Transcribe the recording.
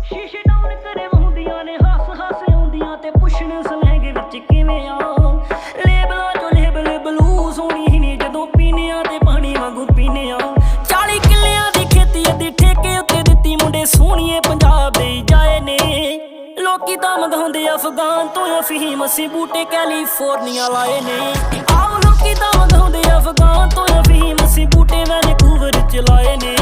ਸ਼ੀਸ਼ੇ ਡਾਊਨ ਕਰੇ ਵਹੁੰਦੀਆਂ ਨੇ ਹੱਸ ਹੱਸ ਆਉਂਦੀਆਂ ਤੇ ਪੁੱਛਣ ਸਲੈਂਗ ਵਿੱਚ ਕਿਵੇਂ ਆ। ਲੇਬਲਾਂ ਚੋਂ ਲੇਬਲ ਬਲੂ ਸੋਹਣੀ ਨੇ ਜਦੋਂ ਪੀਨੇ ਆ ਤੇ ਪਾਣੀ ਵਾਂਗੂ ਪੀਨੇ ਆ। 40 ਕਿੱਲਿਆਂ ਦੀ ਖੇਤੀ ਅੱਧੀ ਠੇਕੇ ਉੱਤੇ ਦਿੱਤੀ ਮੁੰਡੇ ਸੋਹਣੀਏ ਪੰਜਾਬ ਦੇ ਜਾਏ ਨੇ। ਲੋਕੀ ਤਾਂ ਮੰਗਾਉਂਦੇ ਅਫਗਾਨ ਤੋਂ ਅਫੀਮ ਅਸੀਂ ਬੂਟੇ ਕੈਲੀਫੋਰਨੀਆ ਲਾਏ ਨੇ। ਆਓ ਲੋਕੀ ਤਾਂ ਮੰਗਾਉਂਦੇ ਅਫਗਾਨ ਤੋਂ ਅਫੀਮ ਅਸੀਂ ਬੂਟੇ ਵੈਨਕੂਵਰ ਚ ਲਾਏ ਨੇ।